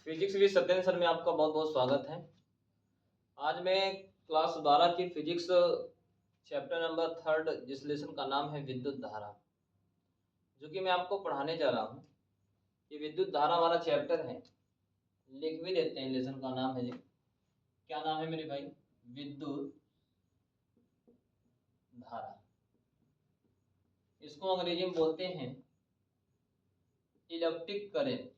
Physics with Satyendra sir में आपका बहुत बहुत स्वागत है। आज मैं क्लास 12 की फिजिक्स चैप्टर नंबर 3 जिस लेसन का नाम है विद्युत धारा, जो कि मैं आपको पढ़ाने जा रहा हूँ। ये विद्युत धारा वाला चैप्टर है, लिख भी देते हैं। लेसन का नाम है, क्या नाम है मेरे भाई? विद्युत धारा। इसको अंग्रेजी में बोलते हैं इलेक्ट्रिक करेंट।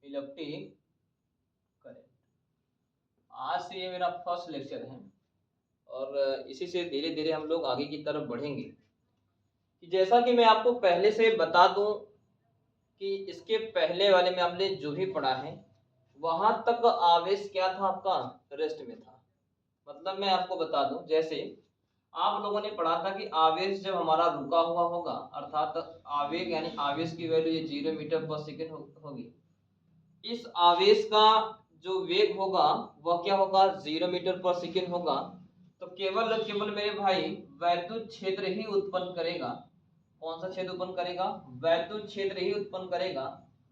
Electric current. आज से ये मेरा फर्स्ट लेक्चर है और इसी से धीरे धीरे हम लोग आगे की तरफ बढ़ेंगे। कि जैसा कि मैं आपको पहले से बता दूं कि इसके पहले वाले में आपने जो भी पढ़ा है वहां तक आवेश क्या था आपका? रेस्ट में था। मतलब मैं आपको बता दूं, जैसे आप लोगों ने पढ़ा था कि आवेश जब हमारा रुका हुआ होगा, अर्थात आवेग यानी आवेश की वैल्यू ये 0 मीटर पर सेकेंड होगी। इस आवेश का जो वेग होगा वह क्या होगा? 0 मीटर पर सेकेंड होगा। तो केवल और केवल मेरे भाई वैद्युत क्षेत्र ही उत्पन्न करेगा। कौन सा क्षेत्र उत्पन्न करेगा? वैद्युत क्षेत्र ही उत्पन्न करेगा।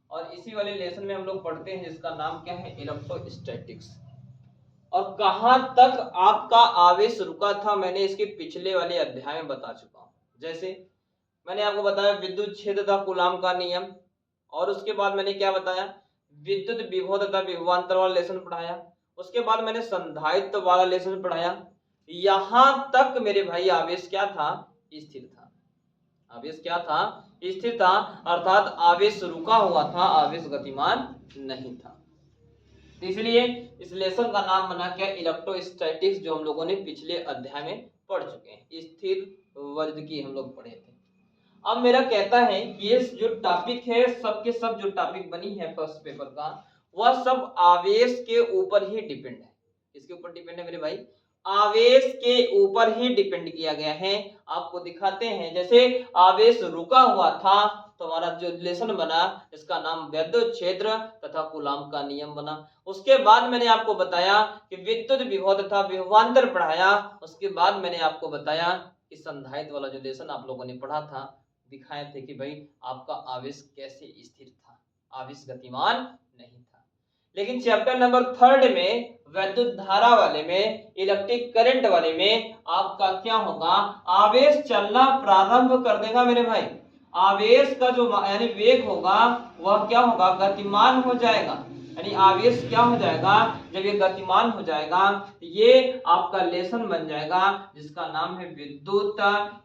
और इसी वाले लेसन में हम लोग पढ़ते हैं जिसका नाम क्या है? इलेक्ट्रोस्टैटिक्स। और कहां तक आपका आवेश रुका था मैंने इसके पिछले वाले अध्याय में बता चुका हूं। जैसे मैंने आपको बताया विद्युत क्षेत्र था कूलाम का नियम, और उसके बाद मैंने क्या बताया? विद्युत विभव तथा विभवांतर वाला लेसन पढ़ाया। उसके बाद मैंने संधायित्व वाला लेसन पढ़ाया। यहां तक मेरे भाई आवेश क्या था? स्थिर था। आवेश क्या था? स्थिर था, अर्थात आवेश रुका हुआ था, आवेश गतिमान नहीं था। इसलिए इस लेसन का नाम बना क्या? इलेक्ट्रोस्टैटिक्स, जो हम लोगों ने पिछले अध्याय में पढ़ चुके हैं। स्थिर वज्र की हम लोग पढ़े थे। अब मेरा कहता है कि ये जो टॉपिक है, सब के सब जो टॉपिक बनी है फर्स्ट पेपर का, वह सब आवेश के ऊपर ही डिपेंड है। किसके ऊपर डिपेंड है मेरे भाई? आवेश के ऊपर ही डिपेंड किया गया है। आपको दिखाते हैं। जैसे आवेश रुका हुआ था तो हमारा जो रिलेशन बना इसका नाम वैद्युत क्षेत्र तथा कूलाम का नियम बना। उसके बाद मैंने आपको बताया कि विद्युत विभव तथा विभवांतर पढ़ाया। उसके बाद मैंने आपको बताया कि संधारित्र वाला जो लेसन आप लोगों ने पढ़ा था, दिखाए थे कि भाई आपका आवेश कैसे स्थिर था, आवेश गतिमान नहीं था। लेकिन चैप्टर नंबर 3 में वैद्युत धारा वाले में, इलेक्ट्रिक करंट वाले में आपका क्या होगा? आवेश चलना प्रारंभ कर देगा मेरे भाई। आवेश का जो यानी वेग होगा वह क्या होगा? गतिमान हो जाएगा। यानी आवेश क्या हो जाएगा? जब ये गतिमान हो जाएगा ये आपका लेसन बन जाएगा जिसका नाम है विद्युत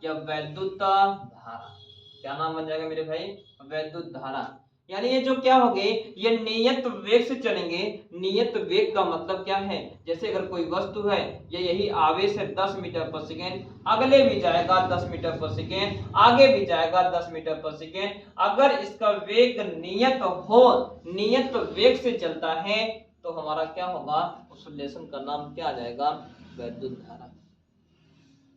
या वैद्युत धारा। क्या नाम बन जाएगा मेरे भाई? वैद्युत धारा। यानी ये जो क्या होंगे, ये नियत वेग से चलेंगे। नियत वेग का मतलब क्या है? जैसे अगर कोई वस्तु है, ये यही आवेश है 10 मीटर पर सेकेंड, अगले भी जाएगा 10 मीटर पर सेकेंड, आगे भी जाएगा 10 मीटर पर सेकेंड। अगर इसका वेग नियत हो, नियत वेग से चलता है, तो हमारा क्या होगा? उस रिलेशन का नाम क्या आ जाएगा? वैद्युत धारा।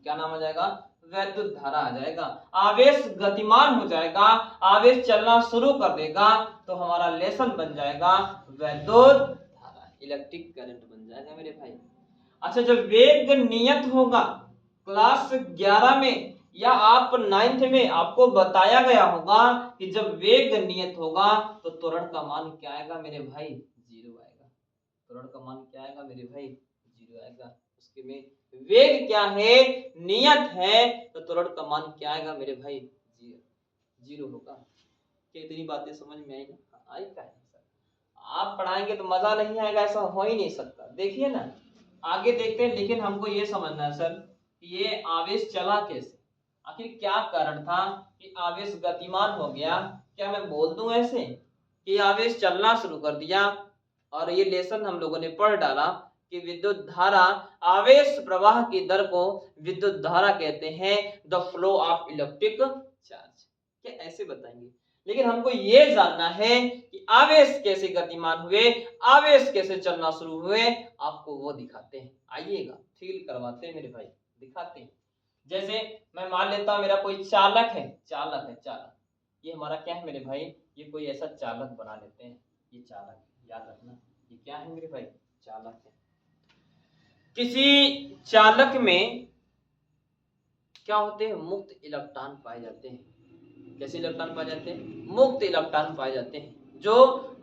क्या नाम आ जाएगा? वैद्युत धारा आ जाएगा। आवेश गतिमान हो जाएगा, आवेश चलना शुरू कर देगा, तो हमारा लेसन बन जाएगा वैद्युत धारा, इलेक्ट्रिक करंट बन जाएगा मेरे भाई। अच्छा, जब वेग नियत होगा, क्लास 11 में या आप 9th में आपको बताया गया होगा कि जब वेग नियत होगा तो त्वरण का मान क्या आएगा मेरे भाई? 0 आएगा। त्वरण का मान क्या आएगा मेरे भाई? 0 आएगा। उसके में वेग क्या है? नियत है, तो त्वरण का मान क्या आएगा मेरे भाई? 0 होगा। क्या इतनी बातें समझ में आई ना? आई क्या है सर? आप पढ़ाएंगे तो मजा नहीं आएगा, ऐसा हो ही नहीं सकता। देखिए ना, आगे देखते हैं। लेकिन हमको ये समझना है सर कि ये आवेश चला कैसे, आखिर क्या कारण था कि आवेश गतिमान हो गया? क्या मैं बोल दूं ऐसे कि आवेश चलना शुरू कर दिया? और ये लेसन हम लोगों ने पढ़ डाला कि विद्युत धारा, आवेश प्रवाह की दर को विद्युत धारा कहते हैं, the flow of electric charge. क्या ऐसे बताएंगे? लेकिन हमको ये जानना है कि आवेश कैसे गतिमान हुए, आवेश कैसे चलना शुरू हुए, आपको वो दिखाते हैं। आइएगा, फील करवाते हैं मेरे भाई, दिखाते हैं। जैसे मैं मान लेता हूं मेरा कोई चालक है, चालक। ये हमारा क्या है मेरे भाई? ये कोई ऐसा चालक बना लेते हैं। ये चालक, याद रखना, ये क्या है मेरे भाई? चालक है। किसी चालक में क्या होते हैं? मुक्त इलेक्ट्रॉन पाए जाते हैं। कैसे इलेक्ट्रॉन पाए जाते हैं? मुक्त इलेक्ट्रॉन पाए जाते हैं। जो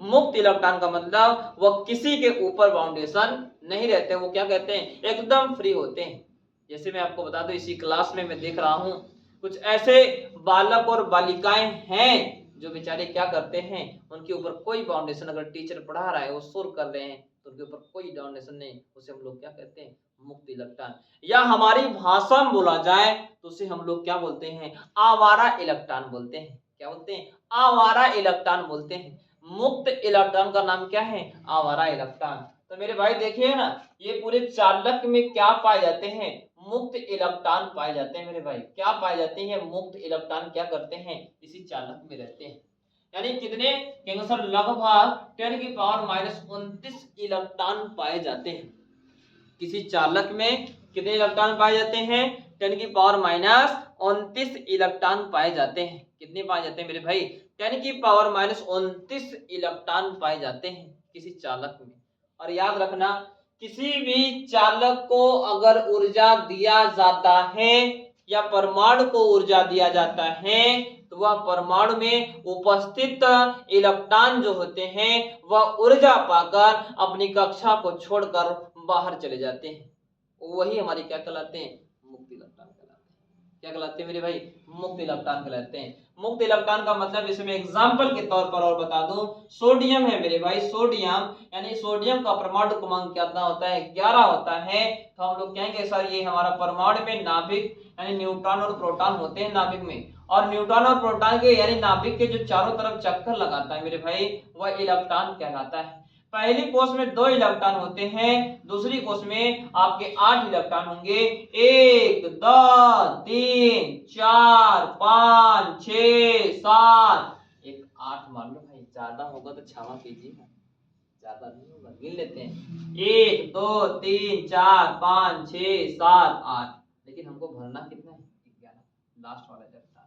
मुक्त इलेक्ट्रॉन का मतलब वह किसी के ऊपर बाउंडेशन नहीं रहते, वो क्या कहते हैं, एकदम फ्री होते हैं। जैसे मैं आपको बता दूं, इसी क्लास में मैं देख रहा हूं कुछ ऐसे बालक और बालिकाएं हैं जो बेचारे क्या करते हैं, उनके ऊपर कोई बाउंडेशन, अगर टीचर पढ़ा रहा है वो शोर कर रहे हैं तो उनके ऊपर कोई बाउंडेशन नहीं, उसे हम लोग क्या कहते हैं, मुक्त इलेक्ट्रॉन। या हमारी भाषा में बोला जाए तो उसे हम लोग क्या बोलते हैं, आवारा इलेक्ट्रॉन बोलते हैं। क्या बोलते हैं, आवारा इलेक्ट्रॉन बोलते हैं। मुक्त इलेक्ट्रॉन का नाम क्या है, आवारा इलेक्ट्रॉन। तो मेरे भाई देखिए ना, ये पूरे चालक में क्या पाए जाते हैं, मुक्त इलेक्ट्रॉन पाए जाते हैं। मेरे भाई क्या पाए जाते हैं, मुक्त इलेक्ट्रॉन क्या करते हैं, इसी चालक में रहते हैं। यानी कितने, सर लगभग 10⁻⁻29 इलेक्ट्रॉन पाए जाते हैं। किसी चालक में कितने इलेक्ट्रॉन पाए जाते हैं, 10⁻⁻29 इलेक्ट्रॉन पाए जाते हैं। कितने पाए जाते हैं मेरे भाई, 10⁻⁻29 इलेक्ट्रॉन पाए जाते हैं किसी चालक में। और याद रखना, किसी भी चालक को अगर ऊर्जा दिया जाता है या परमाणु को ऊर्जा दिया जाता है तो वह परमाणु में उपस्थित इलेक्ट्रॉन जो होते हैं वह ऊर्जा पाकर अपनी कक्षा को छोड़कर बाहर चले जाते हैं। वही हमारे क्या कहलाते हैं, मुक्त इलेक्ट्रॉन कहलाते हैं। क्या कहलाते हैं मेरे भाई, मुक्त इलेक्ट्रॉन कहलाते हैं। मुक्त इलेक्ट्रॉन का मतलब इसमें एग्जांपल के तौर पर और बता दूं, सोडियम है मेरे भाई, सोडियम यानी सोडियम का परमाणु क्रमांक कितना होता है, 11 होता है। तो हम लोग कहेंगे सर ये हमारा परमाणु में नाभिक यानी न्यूट्रॉन और प्रोटॉन होते हैं नाभिक में, और न्यूट्रॉन और प्रोटॉन के यानी नाभिक के जो चारों तरफ चक्कर लगाता है मेरे भाई, वह इलेक्ट्रॉन कहलाता है। पहली कोष में 2 इलेक्ट्रॉन होते हैं, दूसरी कोष में आपके 8 इलेक्ट्रॉन होंगे। 1 2 3 4 5 6 7, एक 8 मान लो भाई, ज्यादा होगा तो क्षमा कीजिएगा, ज्यादा नहीं होगा, गिन लेते हैं 1 2 3 4 5 6 7 8, लेकिन हमको भरना कितना है, 11, लास्ट वाला इलेक्ट्रॉन।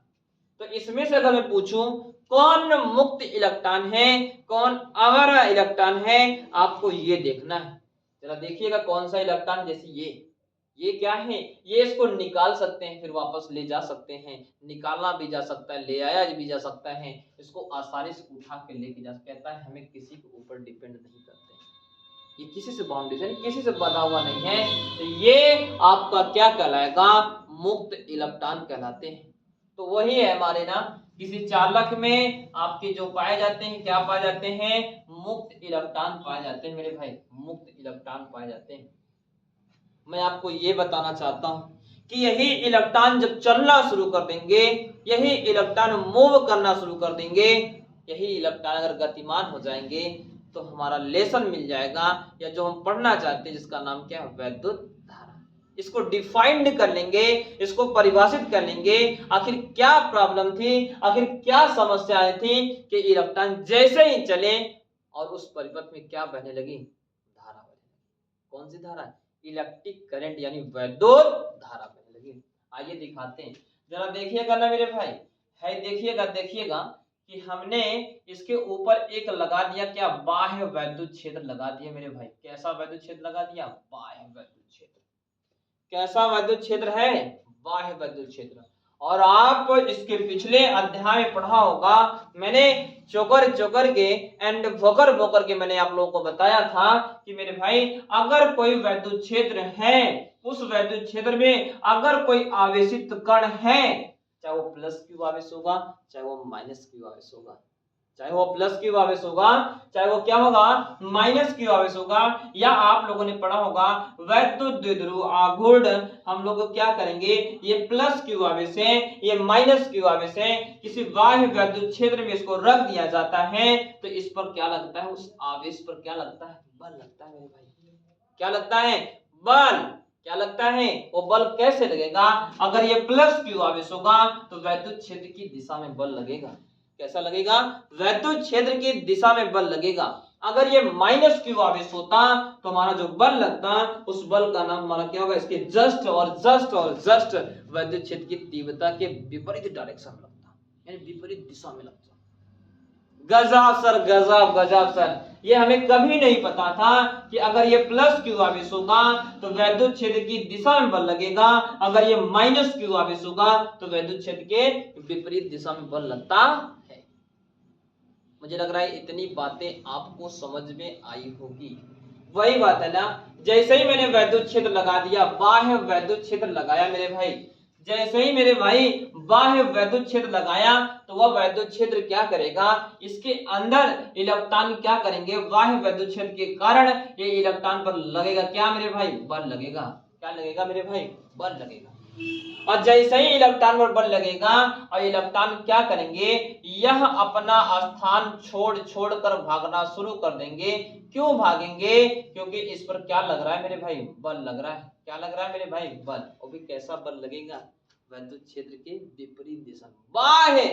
तो इसमें से अगर मैं पूछूं कौन मुक्त इलेक्ट्रॉन है, कौन आवारा इलेक्ट्रॉन है, आपको ये देखना है। जरा देखिएगा कौन सा इलेक्ट्रॉन, जैसे ये क्या है, ये इसको निकाल सकते हैं फिर वापस ले जा सकते हैं, निकालना भी जा सकता है, ले आया भी जा सकता है, इसको आसानी से उठा के लेके जा सकता है। हमें किसी के ऊपर डिपेंड नहीं करते, ये किसी से बाउंडेशन, किसी से बना हुआ नहीं है। तो ये आपका क्या कहलाएगा, मुक्त इलेक्ट्रॉन कहलाते हैं। तो वही है हमारे ना, किसी चालक में आपके जो पाए जाते हैं, क्या पाए जाते हैं, मुक्त इलेक्ट्रॉन पाए जाते हैं मेरे भाई, मुक्त इलेक्ट्रॉन पाए जाते हैं। मैं आपको ये बताना चाहता हूं कि यही इलेक्ट्रॉन जब चलना शुरू कर देंगे, यही इलेक्ट्रॉन मूव करना शुरू कर देंगे, यही इलेक्ट्रॉन अगर गतिमान हो जाएंगे तो हमारा लेसन मिल जाएगा, या जो हम पढ़ना चाहते हैं जिसका नाम क्या है, वैद्युत धारा। इसको डिफाइंड कर लेंगे, इसको परिभाषित कर लेंगे, आखिर क्या प्रॉब्लम थी, आखिर क्या समस्याएं थी कि इलेक्ट्रॉन जैसे ही चले और उस परिपथ में क्या बहने लगी, धारा बहने लगी। कौन सी धारा, इलेक्ट्रिक करंट यानी वैद्युत धारा बहने लगी। आइए दिखाते हैं, जरा देखिएगा ना मेरे भाई, है देखिएगा कि हमने इसके ऊपर एक लगा दिया, क्या बाह्य वैद्युत क्षेत्र लगा दिया मेरे भाई। कैसा वैद्युत क्षेत्र लगा दिया, बाह्य वैद्युत क्षेत्र। कैसा वैद्युत क्षेत्र है, बाह्य वैद्युत क्षेत्र। और आप इसके पिछले अध्याय में पढ़ा होगा, मैंने चोकर के एंड भोकर के मैंने आप लोगों को बताया था कि मेरे भाई अगर कोई वैद्युत क्षेत्र है, उस वैद्युत क्षेत्र में अगर कोई आवेशित कण है, चाहे वो प्लस क्यू आवेश होगा, चाहे वो माइनस क्यू आवेश होगा, चाहे वो प्लस क्यू आवेश होगा, चाहे वो क्या होगा, माइनस क्यू आवेश होगा, या आप लोगों ने पढ़ा होगा वैद्युत द्विध्रुव आघूर्ण, हम लोग क्या करेंगे, ये प्लस क्यू आवेश है, ये माइनस क्यू आवेश है, किसी बाह्य वैद्युत क्षेत्र में इसको रख दिया जाता है तो इस पर क्या लगता है, उस आवेश पर क्या लगता है, बल लगता है मेरे भाई। क्या लगता है, बल। क्या लगता है, वो बल कैसे लगेगा, अगर ये प्लस क्यू आवेश होगा तो वैद्युत क्षेत्र की दिशा में बल लगेगा। कैसा लगेगा, वैद्युत क्षेत्र की दिशा में बल लगेगा। अगर ये माइनस क्यू आवेश होता तो हमारा जो बल लगता, उस बल का नाम हमारा क्या होगा, इसके जस्ट वैद्युत क्षेत्र की तीव्रता के विपरीत डायरेक्शन में लगता, यानी विपरीत दिशा में लगता। गजब सर, ये हमें कभी नहीं पता था कि अगर ये प्लस क्यू आवेश होगा तो वैद्युत क्षेत्र की दिशा में बल लगेगा, अगर ये माइनस क्यू आवेश होगा तो वैद्युत क्षेत्र के विपरीत दिशा में बल लगता है। मुझे लग रहा है इतनी बातें आपको समझ में आई होगी। वही बात है ना, जैसे ही मैंने वैद्युत क्षेत्र लगा दिया, बाह्य वैद्युत क्षेत्र लगाया मेरे भाई, जैसे ही मेरे भाई बाह्य वैद्युत क्षेत्र लगाया, तो वह वैद्युत क्षेत्र क्या करेगा, इसके अंदर इलेक्ट्रॉन क्या करेंगे, बाह्य वैद्युत क्षेत्र के कारण ये इलेक्ट्रॉन पर लगेगा क्या मेरे भाई, बल लगेगा। क्या लगेगा मेरे भाई, बल लगेगा। और जैसे ही इलेक्ट्रॉन पर बल लगेगा और इलेक्ट्रॉन क्या करेंगे, यह अपना स्थान छोड़ छोड़ कर भागना शुरू कर देंगे। क्यों भागेंगे, क्योंकि इस पर क्या लग रहा है मेरे भाई, बल लग रहा है। क्या लग रहा है मेरे भाई, बल। और भी कैसा बल लगेगा, वैद्युत क्षेत्र के विपरीत दिशा में, बाह्य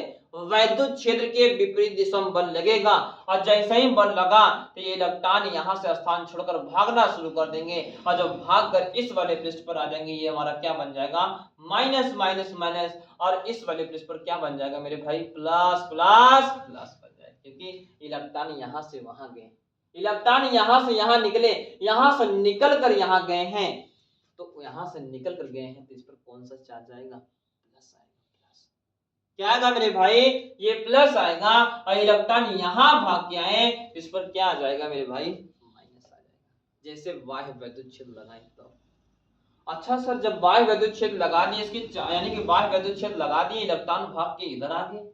वैद्युत क्षेत्र के विपरीत दिशा में बल लगेगा। और जैसे ही बल लगा तो ये इलेक्ट्रॉन यहाँ से स्थान छोड़कर भागना शुरू कर देंगे, और जब भाग कर इस वाले पृष्ठ पर आ जाएंगे, ये हमारा क्या बन जाएगा, माइनस माइनस माइनस, और इस वाले पृष्ठ पर क्या बन जाएगा मेरे भाई, प्लस प्लस प्लस बन जाएगा, क्योंकि इलेक्ट्रॉन यहाँ से वहां गए, इलेक्ट्रॉन यहाँ से यहाँ निकले, यहाँ से निकल कर यहाँ गए हैं, तो यहाँ से निकल कर गए हैं, तो इस पर कौन सा चार्ज आएगा, प्लस आएगा। प्लस क्या आएगा मेरे भाई, ये प्लस आएगा, और इलेक्ट्रॉन यहाँ भाग के आए, इस पर क्या आ जाएगा मेरे भाई, माइनस आ जाएगा। जैसे बाह्य वैद्युत क्षेत्र लगाएं तो अच्छा सर, जब बाह्य वैद्युत क्षेत्र लगा दिए, इसकी यानी कि बाह्य वैद्युत क्षेत्र लगा दिए, इलेक्ट्रॉन भाग के इधर आ गए,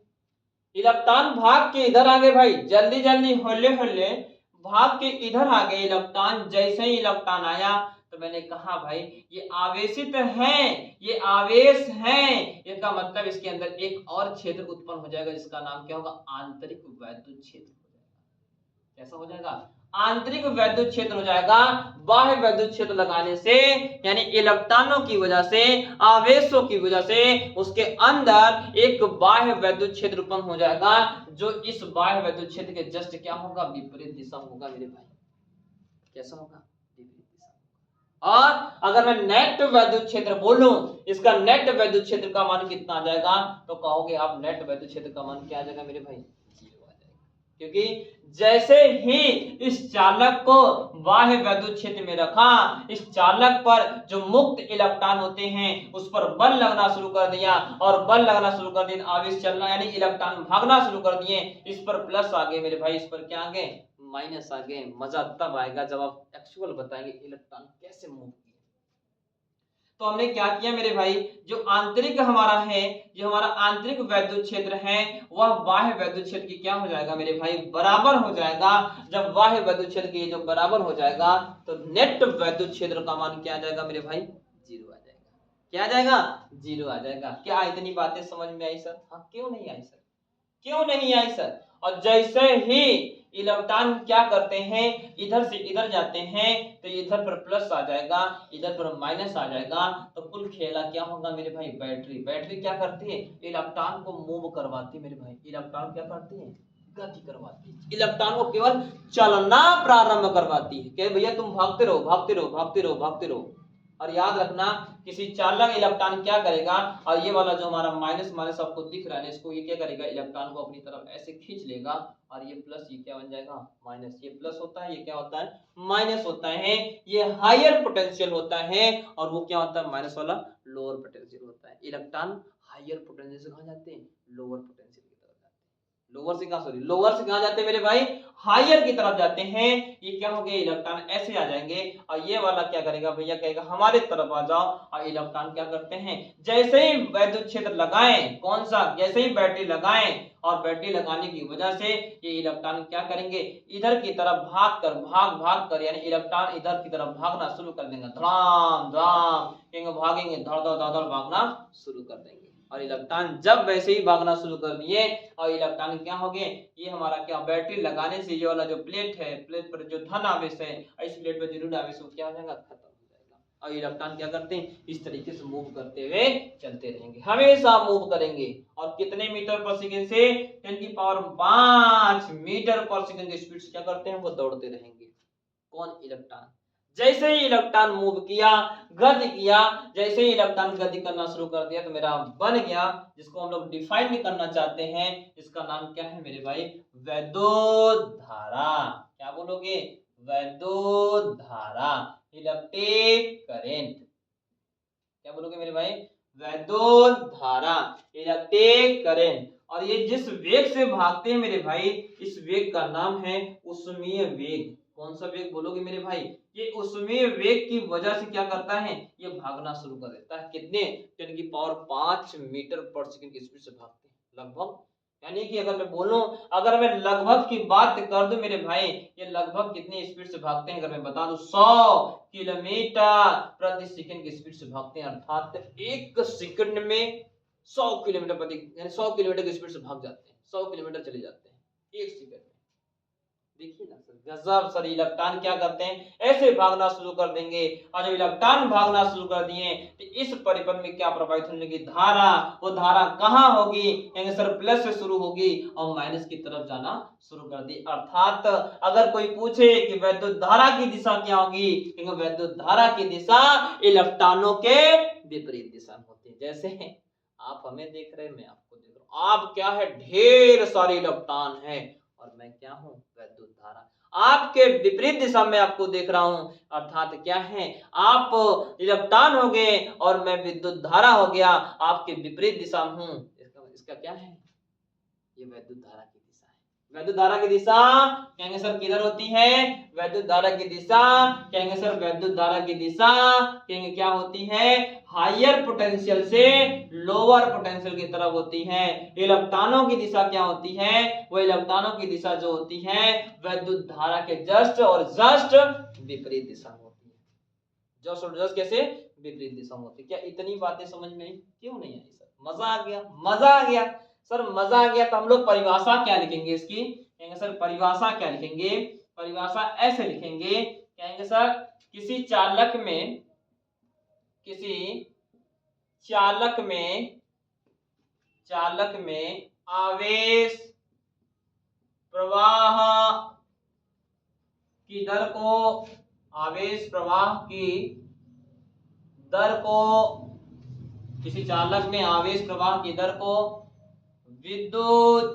इलेक्ट्रॉन भाग के इधर आ गए भाई, जल्दी जल्दी होले होले भाग के इधर आ गए इलेक्ट्रॉन। जैसे ही इलेक्ट्रॉन आया, तो मैंने कहा भाई ये आवेशित हैं, ये आवेश हैं, इसका मतलब इसके अंदर एक और क्षेत्र उत्पन्न हो जाएगा, जिसका नाम क्या होगा, आंतरिक वैद्युत क्षेत्र। कैसा हो जाएगा, आंतरिक वैद्युत क्षेत्र हो जाएगा। बाह्य वैद्युत क्षेत्र लगाने से, यानी इलेक्ट्रॉनों की वजह से, आवेशों की वजह से उसके अंदर एक बाह्य वैद्युत क्षेत्र उत्पन्न हो जाएगा, जो इस बाह्य वैद्युत क्षेत्र के जस्ट क्या होगा, विपरीत दिशा होगा मेरे भाई। कैसा होगा, विपरीत दिशा। और अगर मैं नेट वैद्युत क्षेत्र बोलूं, इसका नेट वैद्युत क्षेत्र का मान कितना आ जाएगा, तो कहोगे आप नेट वैद्युत क्षेत्र का मान क्या आ जाएगा मेरे भाई, क्योंकि जैसे ही इस चालक को बाह्य वैद्युत क्षेत्र में रखा, इस चालक पर जो मुक्त इलेक्ट्रॉन होते हैं उस पर बल लगना शुरू कर दिया, और बल लगना शुरू कर दिया, आवेश चलना यानी इलेक्ट्रॉन भागना शुरू कर दिए, इस पर प्लस आ गए मेरे भाई, इस पर क्या आ गए, माइनस आ गए। मजा तब आएगा जब आप एक्चुअल बताएंगे इलेक्ट्रॉन कैसे मूव किए। तो हमने क्या किया मेरे भाई, जो आंतरिक हमारा है, जो हमारा आंतरिक वैद्युत क्षेत्र है, वह बाह्य वैद्युत क्षेत्र की क्या हो जाएगा मेरे भाई, बराबर हो जाएगा। जब बाह्य वैद्युत क्षेत्र की जो बराबर हो जाएगा, तो नेट वैद्युत क्षेत्र का मान क्या आ जाएगा मेरे भाई, जीरो आ जाएगा। क्या आ जाएगा, जीरो आ जाएगा। क्या इतनी बातें समझ में आई सर, हाँ क्यों नहीं आई सर, क्यों नहीं आई सर। और जैसे ही इलेक्ट्रॉन क्या करते हैं, इधर से इधर जाते हैं, तो इधर पर प्लस आ जाएगा, इधर पर माइनस आ जाएगा, तो कुल खेला क्या होगा मेरे भाई, बैटरी। बैटरी क्या करती है, इलेक्ट्रॉन को मूव करवाती है मेरे भाई, इलेक्ट्रॉन क्या करती है, गति करवाती है, इलेक्ट्रॉन को केवल चलना प्रारंभ करवाती है, कि भैया तुम भागते रहो भागते रहो भागते रहो भागते रहो। और याद रखना, किसी चालक इलेक्ट्रॉन क्या करेगा, और ये वाला जो हमारा माइनस माइनस आपको दिख रहा है, इसको ये क्या करेगा, इलेक्ट्रॉन को अपनी तरफ ऐसे खींच लेगा, और ये प्लस, ये क्या बन जाएगा, माइनस। ये प्लस होता है, ये क्या होता है, माइनस होता है। ये हायर पोटेंशियल होता है, और वो क्या होता है, माइनस वाला लोअर पोटेंशियल होता है। इलेक्ट्रॉन हायर पोटेंशियल से कहाँ जाते हैं, लोअर पोटेंशियल की तरफ जाते हैं। लोअर से कहाँ, सॉरी लोअर से कहाँ जाते हैं मेरे भाई, हायर की तरफ जाते हैं। ये क्या हो गया, इलेक्ट्रॉन ऐसे आ जाएंगे, और ये वाला क्या करेगा भैया, कहेगा हमारे तरफ आ जाओ। और इलेक्ट्रॉन क्या करते हैं, जैसे ही वैद्युत क्षेत्र लगाएं, कौन सा, जैसे ही बैटरी लगाएं, और बैटरी लगाने की वजह से ये इलेक्ट्रॉन क्या करेंगे, इधर की तरफ भाग कर यानी इलेक्ट्रॉन इधर की तरफ भागना शुरू कर देंगे, धड़ाम धड़ाम भागेंगे, धड़ धड़ धड़ भागना शुरू कर देंगे। और इलेक्ट्रॉन जब वैसे ही भागना शुरू कर दिए, और इलेक्ट्रॉन क्या हो गए, ये हमारा क्या, बैटरी लगाने से ये वाला जो प्लेट है, प्लेट पर जो धन आवेश है, इस प्लेट पर जो ऋण आवेश है, क्या हो जाएगा, खत्म हो जाएगा। और इलेक्ट्रॉन क्या करते हैं, इस तरीके से मूव करते हुए चलते रहेंगे, हमेशा मूव करेंगे। और कितने मीटर पर सेकंड से, 10 की पावर 5 मीटर पर सेकंड की स्पीड से क्या करते हैं, वो दौड़ते रहेंगे। कौन, इलेक्ट्रॉन। जैसे ही इलेक्ट्रॉन मूव किया, गति किया, जैसे ही इलेक्ट्रॉन गति करना शुरू कर दिया, तो मेरा बन गया, जिसको हम लोग डिफाइन करना चाहते हैं, इसका नाम क्या है मेरे भाई, वैद्युत धारा। क्या बोलोगे, वैद्युत धारा, इलेक्ट्रिक करेंट। क्या बोलोगे मेरे भाई, वैद्युत धारा, इलेक्ट्रिक करेंट। और ये जिस वेग से भागते हैं मेरे भाई, इस वेग का नाम है ऊष्मीय वेग। कौन सा वेग बोलोगे मेरे भाई? ये ऊष्मीय वेग की वजह से क्या करता है, ये भागना शुरू कर देता है। कितने? 10 की पावर 5 मीटर पर सेकंड की स्पीड से भागते हैं लगभग। यानी कि अगर मैं बोलूं, अगर मैं लगभग की बात कर दूं मेरे भाई, ये लगभग कितनी स्पीड से भागते हैं अगर मैं बता दूं, 100 किलोमीटर प्रति सेकंड की स्पीड से भागते हैं। अर्थात एक सेकंड में 100 किलोमीटर प्रति, यानी 100 किलोमीटर की स्पीड से भाग जाते हैं, 100 किलोमीटर चले जाते हैं एक सेकंड में। देखिए ना सर, गजब सर। इलेक्ट्रॉन क्या करते हैं, ऐसे भागना शुरू कर देंगे, और जब इलेक्ट्रॉन भागना शुरू कर दिए तो इस परिपथ में क्या प्रवाहित होने की धारा, वो धारा कहाँ होगी, यानी सर प्लस से शुरू होगी और माइनस की तरफ जाना शुरू कर दी। अर्थात अगर कोई पूछे कि वैद्युत धारा की दिशा क्या होगी, क्योंकि वैद्युत धारा की दिशा इलेक्ट्रॉनों के विपरीत दिशा में होती है। जैसे आप हमें देख रहे हैं, मैं आपको देख रहा हूँ, आप क्या है, ढेर सारे इलेक्ट्रॉन है और मैं क्या हूँ, वैद्युत धारा। आपके विपरीत दिशा में आपको देख रहा हूं, अर्थात क्या है, आप इलेक्ट्रॉन हो गए और मैं विद्युत धारा हो गया, आपके विपरीत दिशा में हूं। इसका क्या है, ये वैद्युत धारा की दिशा है। वैद्युत धारा की दिशा कहेंगे सर किधर होती है, वैद्युत धारा की दिशा कहेंगे सर, वैद्युत धारा की दिशा कहेंगे क्या होती है, हायर पोटेंशियल से लोअर पोटेंशियल की तरफ होती है। इलेक्ट्रॉनों की दिशा क्या होती है, वो इलेक्ट्रॉनों की दिशा जो होती है वैद्युत धारा के जस्ट और जस्ट विपरीत दिशा में होती है। जस्ट और जस्ट कैसे, विपरीत दिशा में होती है। क्या इतनी बातें समझ में क्यों नहीं आई सर? मजा आ गया, मजा आ गया सर, मजा आ गया। तो हम लोग परिभाषा क्या लिखेंगे इसकी, कहेंगे सर परिभाषा क्या लिखेंगे, परिभाषा ऐसे लिखेंगे, कहेंगे सर किसी चालक में, किसी चालक में, चालक में आवेश प्रवाह की दर को, आवेश प्रवाह की दर को, किसी चालक में आवेश प्रवाह की दर को विद्युत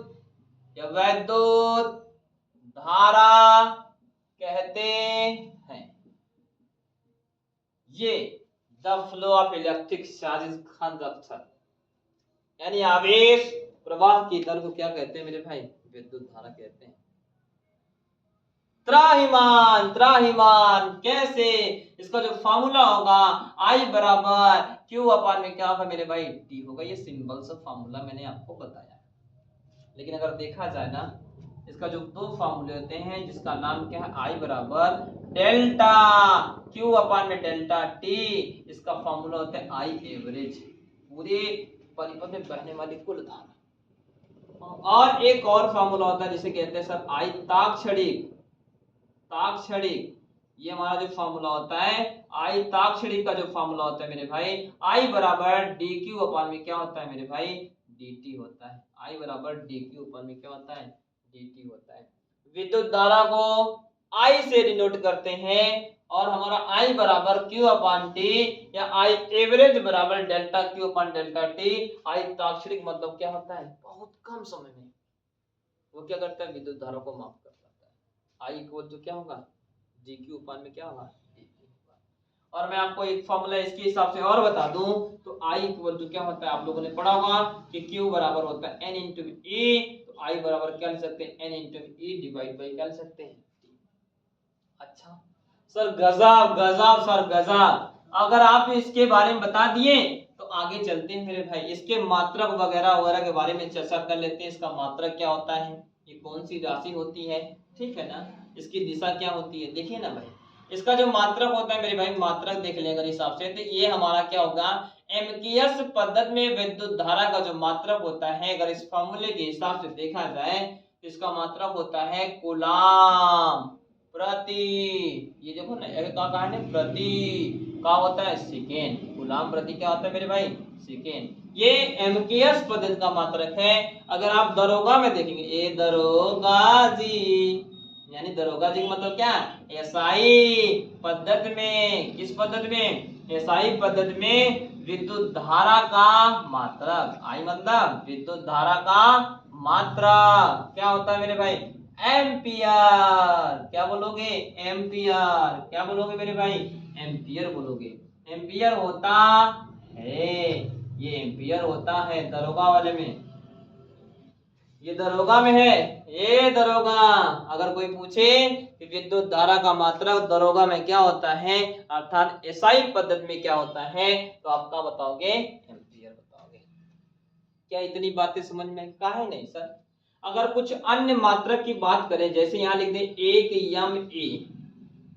या वैद्युत धारा कहते हैं। ये the flow of electric charges conductor, यानी आवेश प्रवाह की दर को क्या कहते हैं मेरे भाई, विद्युत धारा कहते हैं। त्राहिमाम, त्राहिमाम कैसे, इसका जो फार्मूला होगा I बराबर Q अपान में क्या होगा मेरे भाई, T होगा। ये सिंपल सा फार्मूला मैंने आपको बताया। लेकिन अगर देखा जाए ना, इसका जो दो फार्मूले होते हैं, जिसका नाम क्या है, I बराबर डेल्टा Q अपान में डेल्टा T, इसका फार्मूला होता है I एवरेज, पूरे परिपथ में बहने वाली कुल धारा। और एक और फार्मूला होता है जिसे कहते हैं सर I ताक्षणिक, ताक्षणिक। ये हमारा जो फार्मूला होता है I ताक्षणिक का जो फार्मूला होता है मेरे भाई, I बराबर dq अपान में क्या होता है मेरे भाई, dt होता है। I बराबर dq अपान में क्या होता है, dt होता है। विद्युत धारा को I से डिनोट करते हैं और हमारा I बराबर q अपान t या I एवरेज बराबर delta q upon delta t। I ताक्षणिक मतलब क्या होता है, बहुत कम समय में वो क्या करता है, विद्युत धारा को माप कर पाता है। I इक्वल टू क्या होगा, dq अपान में क्या होगा, dt होगा। और मैं आपको एक फॉर्मूला इसके हिसाब से और बता दूं तो I इक्वल टू क्या होता है, आप लोगों ने पढ़ा होगा कि q बराबर होता है n इंटू e, तो I बराबर क्या लिख सकते हैं, n into e divide by क्या लिख सकते हैं, t। अच्छा सर, गजब गजब सर, गजब। अगर आप इसके बारे में बता दिए तो आगे चलते हैं मेरे भाई, इसके मात्रक वगैरह वगैरह के बारे में चर्चा कर लेते हैं। इसका मात्रक क्या होता है, ये कौन सी राशि होती है, ठीक है ना, इसकी दिशा क्या होती है। देखिए ना भाई, इसका जो मात्रक होता है मेरे भाई, मात्रक देख लें अगर हिसाब से, तो ये हमारा क्या होगा, एम्पियर्स पद्धति में विद्युत धारा का जो मात्रक होता है, अगर इस फॉर्मूले के हिसाब से देखा जाए तो इसका मात्रक होता है कूलाम प्रति, ये देखो ना, का कहा है प्रति, का होता है सेकेंड, कूलाम प्रति क्या होता है मेरे भाई, सेकेंड। ये एम्पियर्स पद्धति का मात्रक है। अगर आप दरोगा में देखेंगे, ए दरोगा जी, यानी दरोगा जी का मतलब क्या, एसआई पद्धति में, किस पद्धति में, एसआई पद्धति में विद्युत धारा का मात्रक, आई मतलब विद्युत धारा का मात्रक क्या होता है मेरे भाई, एम्पियर। क्या बोलोगे, एम्पियर। क्या बोलोगे मेरे भाई, एम्पियर बोलोगे। एम्पियर होता है, ये एम्पियर होता है दरोगा वाले में, ये दरोगा में है, ये दरोगा। अगर कोई पूछे कि विद्युत धारा का मात्रक दरोगा में क्या होता है, अर्थात एसआई पद्धति में क्या होता है, तो आप क्या बताओगे, एम्पियर बताओगे। क्या इतनी बातें समझ में? काहे नहीं सर। अगर कुछ अन्य मात्रक की बात करें, जैसे यहाँ लिख दे 1 MA,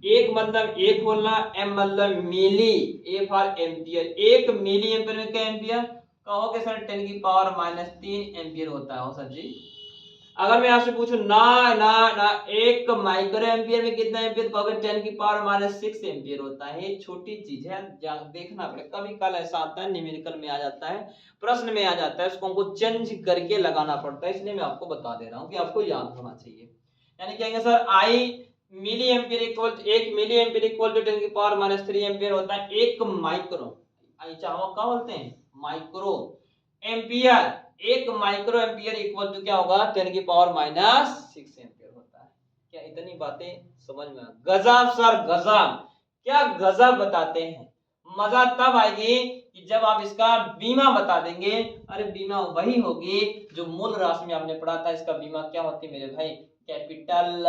एक मतलब एक बोलना, एम मतलब milli, A for ampere. 1 milli ampere में क्या एम्पियर कहोगे सर? 10⁻³ एम्पियर होता है सर जी। अगर मैं आपसे पूछूं ना ना ना 1 माइक्रो एम्पियर में कितना एम्पियर कहोगे? 10⁻6 एम्पियर होता है। ये छोटी चीज है, देखना पड़ेगा। कभी कल ऐसा आता है, न्यूमेरिकल में आ जाता है, प्रश्न में आ जाता है, उसको हमको चेंज करके लगाना पड़ता है, इसलिए मैं आपको बता दे रहा हूँ कि आपको याद होना चाहिए। यानी कहेंगे sir I milli ampere equal 1 milli ampere equal to 10⁻³ ampere होता है। 1 माइक्रो, चाहो क्या बोलते हैं, micro ampere. 1 micro ampere equal to क्या होगा? 10⁻6 एम्पियर होता है। क्या इतनी बातें समझ में? गजब सर, गजब। क्या गजब बताते हैं। मजा तब आएगी कि जब आप इसका बीमा बता देंगे। अरे बीमा वही होगी जो मूल राशि में आपने पढ़ा था। इसका बीमा क्या होती है मेरे भाई? कैपिटल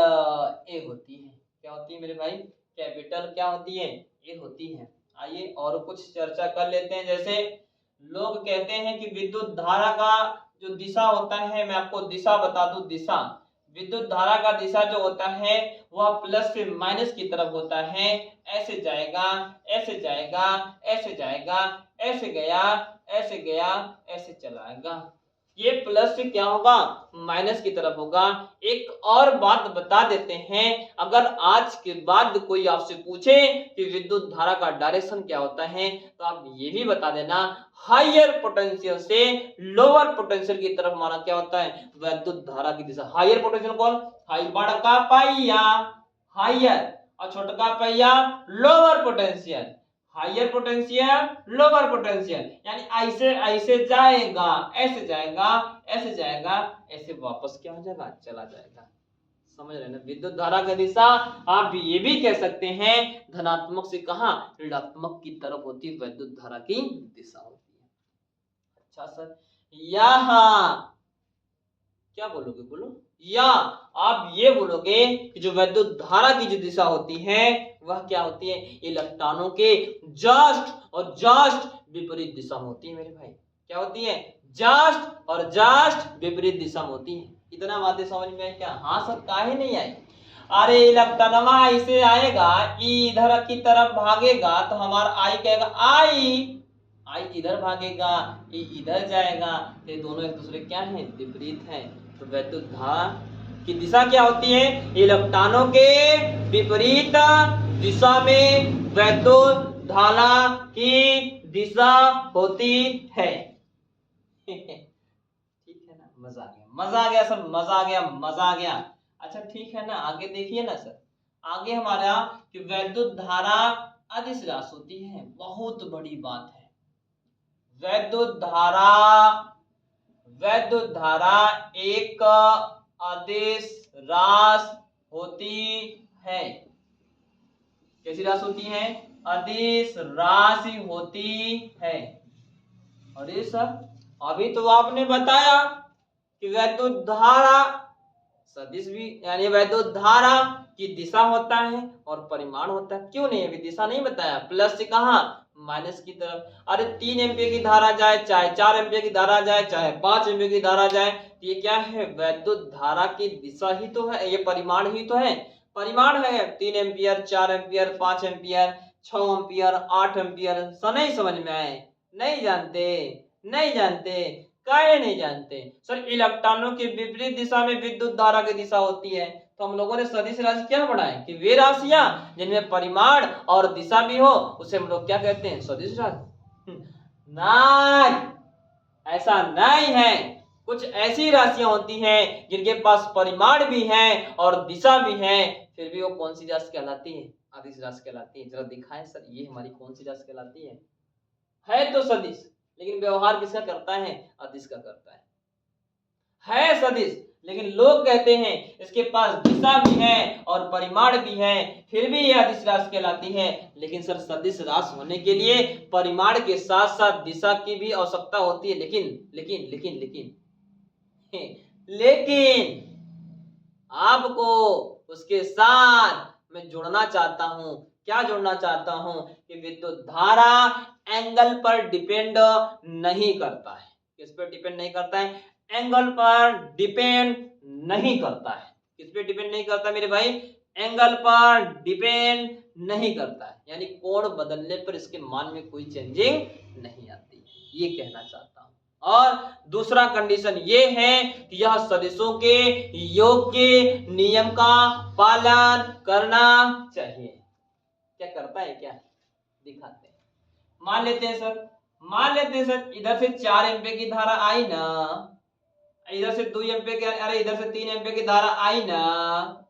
ए होती है। क्या होती है मेरे भाई? कैपिटल क्या होती है? ए होती है। आइए और कुछ चर्चा कर लेते हैं। जैसे लोग कहते हैं कि विद्युत धारा का जो दिशा होता है, मैं आपको दिशा बता दूं। दिशा, विद्युत धारा का दिशा जो होता है वह प्लस से माइनस की तरफ होता है। ऐसे जाएगा, ऐसे जाएगा, ऐसे जाएगा, ऐसे गया, ऐसे गया, ऐसे चलाएगा। ये प्लस से क्या होगा? माइनस की तरफ होगा। एक और बात बता देते हैं, अगर आज के बाद कोई आपसे पूछे कि विद्युत धारा का डायरेक्शन क्या होता है, तो आप ये भी बता देना, हायर पोटेंशियल से लोअर पोटेंशियल की तरफ हमारा क्या होता है? विद्युत धारा की दिशा। हायर पोटेंशियल कौन? बड़का पहिया हायर और छोटका पहिया lower potential. Higher potential lower potential, यानी ऐसे ऐसे जाएगा, ऐसे जाएगा, ऐसे जाएगा, ऐसे वापस क्या हो जाएगा? चला जाएगा। समझ रहे ना? विद्युत धारा का दिशा आप ये भी कह सकते हैं धनात्मक से कहां? ऋणात्मक की तरफ होती है विद्युत धारा की दिशा होती है। अच्छा सर, यहाँ क्या बोलोगे? बोलो। या आप ये बोलोगे कि जो विद्युत धारा की जो दिशा होती है वह क्या होती है? इलेक्ट्रॉनों के जस्ट और जस्ट विपरीत दिशा में होती है मेरे भाई। क्या होती है? जस्ट और जस्ट विपरीत दिशा में होती है। इतना बातें समझ में है क्या? हाँ सर, काहे नहीं आई? अरे इलेक्ट्रॉन ऐसे आएगा, इधर की तरफ भागेगा तो हमारा आई कहेगा आई, आई इधर भागेगा, ई इधर जाएगा। ये दोनों एक दूसरे क्या हैं? विपरीत हैं। तो विद्युत धारा की दिशा क्या होती है? इलेक्ट्रॉनों के विपरीत दिशा में विद्युत धारा की दिशा होती है। ठीक है ना? मजा आ गया, मजा आ गया सर, मजा आ गया, मजा आ गया। अच्छा ठीक है ना, आगे देखिए ना सर। आगे हमारा कि विद्युत धारा अदिश राशि होती है। बहुत बड़ी बात है। विद्युत धारा, विद्युत धारा एक अदिश राशि होती है। कैसी राशि होती है? अदिश राशि होती है। अरे सर, अभी तो आपने बताया कि विद्युत धारा सदिश भी, यानी विद्युत धारा की दिशा होता है और परिमाण होता है। क्यों नहीं? अभी दिशा नहीं बताया। प्लस से कहां? माइनस की तरफ। अरे 3 एम्पीयर की धारा जाए, चाहे 4 एम्पीयर की धारा जाए, चाहे 5 एम्पीयर की धारा जाए, तो ये क्या है? विद्युत धारा की दिशा ही तो है, ये परिमाण ही तो है। परिमाण है 3 ampere, 4 ampere, 5 ampere, 6 ampere, 8 ampere. नहीं समझ में आए? नहीं जानते? नहीं जानते? काहे नहीं जानते? सर इलेक्ट्रॉनों की विपरीत दिशा में विद्युत धारा की दिशा होती है। तो हम लोगों ने सदिश राशि क्या पढ़ा है कि वे राशियां जिनमें परिमाण और दिशा भी हो उसे हम लोग क्या कहते हैं? सदिश राशि। नहीं, ऐसा नहीं है। कुछ ऐसी राशियां होती हैं जिनके पास परिमाण भी है और दिशा भी है, फिर भी वो कौन सी राशि कहलाती है? अदिश राशि कहलाती है। जरा दिखाएं सर, ये हमारी कौन सी राशि कहलाती है तो सदिश, लेकिन व्यवहार किसका करता है? अदिश का करता है सदिश, लेकिन लोग कहते हैं इसके पास दिशा भी है और परिमाण भी है, फिर भी यह अदिश राशि कहलाती है। लेकिन सर सदिश राशि होने के लिए परिमाण के साथ साथ दिशा की भी आवश्यकता होती है। लेकिन लेकिन लेकिन लेकिन लेकिन आपको उसके साथ मैं जोड़ना चाहता हूं। क्या जोड़ना चाहता हूं कि विद्युत धारा एंगल पर डिपेंड नहीं करता है। किस पर डिपेंड नहीं करता है? एंगल पर डिपेंड नहीं करता है। किस पे डिपेंड नहीं करता मेरे भाई? एंगल पर डिपेंड नहीं करता है, यानी कोण बदलने पर इसके मान में कोई चेंजिंग नहीं आती, ये कहना चाहता हूं। और दूसरा कंडीशन ये है कि यह सदिशों के योग के नियम का पालन करना चाहिए। क्या करता है? क्या दिखाते हैं। मान लेते हैं सर, इधर से 4 एम्पीयर की धारा आई ना, इधर से 2 एम्पीयर की, अरे इधर से 3 एम्पीयर की धारा आई ना,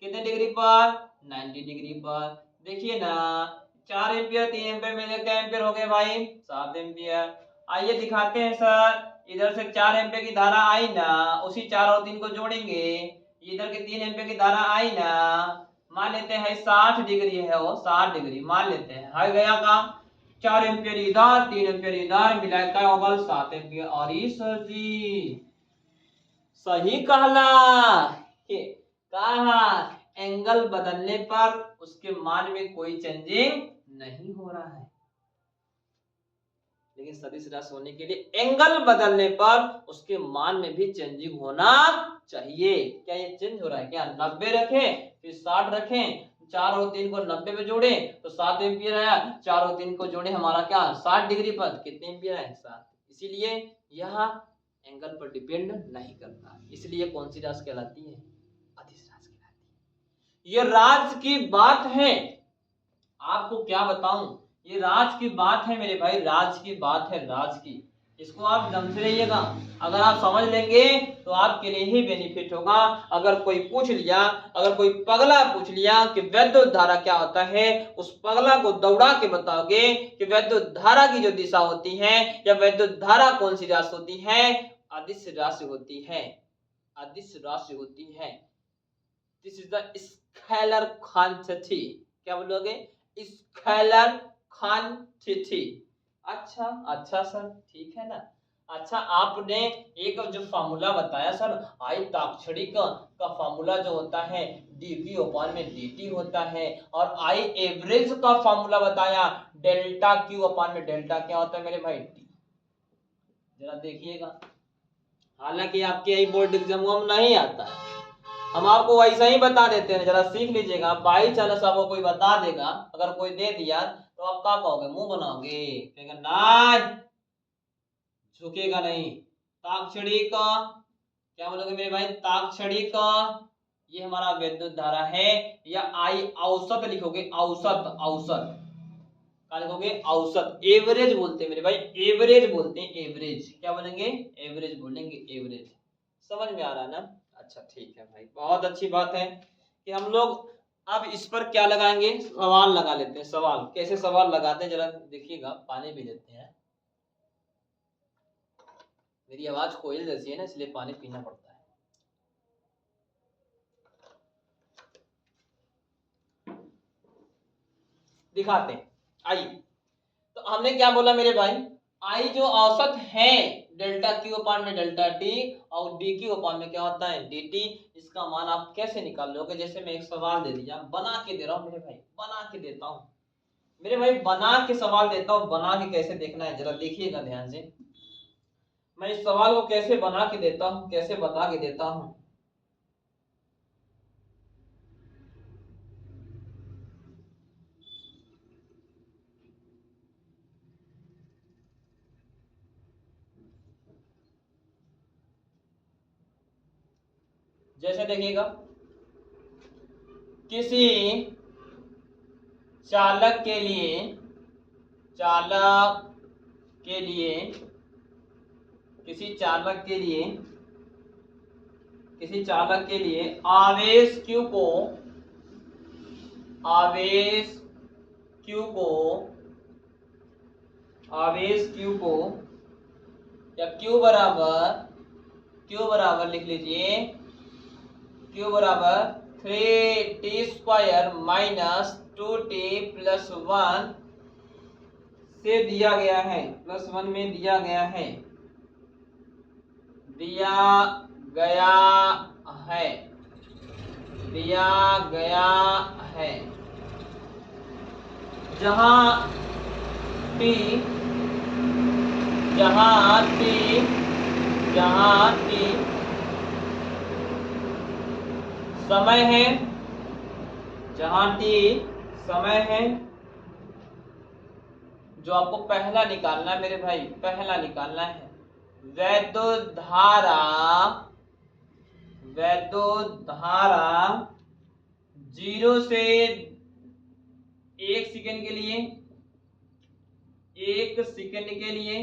कितने डिग्री पर? 90 डिग्री पर। देखिए ना, 4 एम्पीयर 3 एम्पीयर मिले क्या एम्पीयर हो गए भाई? 7 एम्पीयर। आइए दिखाते हैं सर, इधर से 4 एम्पीयर की धारा आई ना, उसी 4 और 3 को जोड़ेंगे, इधर के 3 एम्पीयर की धारा आई ना, मान लेते हैं 60 डिग्री है, वो 60 डिग्री मान लेते हैं, है गया काम। 4 एम्पीयर इधर, 3 एम्पीयर इधर, मिलाकर क्या होगा? 7 एम्पीयर। और सर जी सही कहला कि कहा एंगल बदलने पर उसके मान में कोई चेंजिंग नहीं हो रहा है, लेकिन सदिश राशि होने के लिए एंगल बदलने पर उसके मान में भी चेंजिंग होना चाहिए। क्या ये चेंज हो रहा है? क्या 90 रखें फिर 60 रखें, 4 और 3 को 90 पे जोड़े तो 7 एम्पीयर आया, 4 और 3 को जोड़े हमारा क्या 60 डिग्री पर, कितने एम्पीयर है? 7। इसीलिए यह एंगल पर डिपेंड नहीं करता, इसलिए कौन सी राशि कहलाती है? अदिश राशि कहलाती है। ये राज की बात है, आपको क्या बताऊं, ये राज की बात है मेरे भाई, राज की बात है, राज की। इसको आप ढंग से रहिएगा, अगर आप समझ लेंगे तो आपके लिए ही बेनिफिट होगा। अगर कोई पूछ लिया, अगर कोई पगला पूछ लिया कि वैद्युत धारा क्या होता है, उस पगला को दौड़ा के बताओगे कि वैद्युत धारा की जो दिशा होती है या वैद्युत धारा कौन सी राशि होती है? अदिश राशि होती है, अदिश राशि होती है। This is the scalar quantity. क्या बोलोगे? Scalar quantity. अच्छा अच्छा सर, ठीक है ना। अच्छा, आपने एक जो फार्मूला बताया सर, आई ताक्षणिक का फार्मूला जो होता है dq अपॉन में dt होता है, और आई एवरेज का फार्मूला बताया डेल्टा q अपॉन में डेल्टा क्या होता है मेरे भाई? t। जरा देखिएगा, हालांकि आपके यही बोर्ड एग्जाम में नहीं आता है, हम आपको वैसा ही बता देते हैं, जरा सीख लीजिएगा। बाई चांस आपको कोई बता देगा, अगर कोई दे दिया तो आप क्या कहोगे? मुंह बनाओगे, कहेगा नहीं, झुकेगा नहीं। ताक्षणिक क्या बोलोगे मेरे भाई? ताक्षणिक ये हमारा विद्युत धारा है, या आई औसत लिखोगे, औसत, औसत क्या लिखोगे? औसत, एवरेज बोलते हैं मेरे भाई, एवरेज बोलते हैं, एवरेज। क्या बोलेंगे? एवरेज बोलेंगे, एवरेज। समझ में आ रहा है ना? अच्छा ठीक है भाई, बहुत अच्छी बात है कि हम लोग अब इस पर क्या लगाएंगे? सवाल लगा लेते हैं। सवाल कैसे सवाल लगाते हैं जरा देखिएगा, पानी भी लेते हैं। मेरी आवाज कोयल जैसी है ना, इसलिए पानी पीना पड़ता है। दिखाते हैं, आइए। तो हमने क्या बोला मेरे भाई? आई जो औसत है डेल्टा क्यू अपान में डेल्टा टी, और डी क्यू अपान में क्या होता है? D T. इसका मान आप कैसे निकाल लोगे? जैसे मैं एक सवाल दे दिया, बना के दे रहा हूँ मेरे भाई, बना के देता हूँ मेरे भाई, बना के सवाल देता हूँ। बना के कैसे देखना है जरा देखिएगा ध्यान से। मैं इस सवाल को कैसे बना के देता हूँ, कैसे बता के देता हूँ। जैसे देखिएगा, किसी चालक के लिए, चालक के लिए, किसी चालक के लिए, किसी चालक के लिए आवेश Q को, आवेश Q को, आवेश Q को, या Q बराबर लिख लीजिए, Q बराबर 3t square minus 2t plus 1 से दिया गया है, प्लस 1 में दिया गया है, दिया गया है, दिया गया है। जहां टी समय है, जहां टी समय है, जो आपको पहला निकालना है मेरे भाई, पहला निकालना है। वैद्युत धारा 0 से 1 सेकंड के लिए, 1 सेकंड के लिए,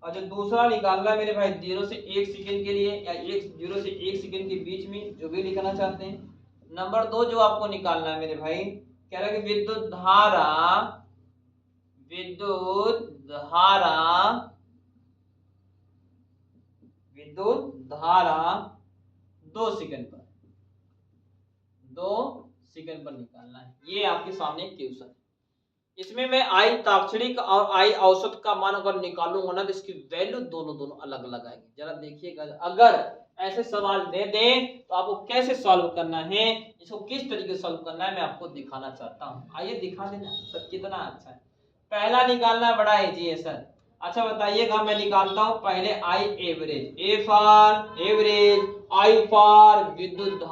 और जो दूसरा निकालना है मेरे भाई 0 से 1 सेकंड के लिए, या 0 से 1 सेकंड के बीच में, जो भी लिखना चाहते हैं। नंबर 2 जो आपको निकालना है मेरे भाई, कह रहा है कि विद्युत धारा 2 सेकंड पर, 2 सेकंड पर निकालना है। ये आपके सामने क्वेश्चन है। इसमें मैं आई ताक्षणिक और आई औसत का मान अगर निकालूंगा ना, तो इसकी वैल्यू दोनों अलग अलग आएगी। जरा देखिएगा, अगर ऐसे सवाल दे दें तो आपको कैसे सॉल्व करना है, इसको किस तरीके से सॉल्व करना है, मैं आपको दिखाना चाहता हूँ। आइए दिखा देना सर, कितना अच्छा है। पहला निकालना बड़ा इजी है सर। अच्छा बताइएगा, मैं निकालता हूँ पहले I average, A for average, I for विद्युत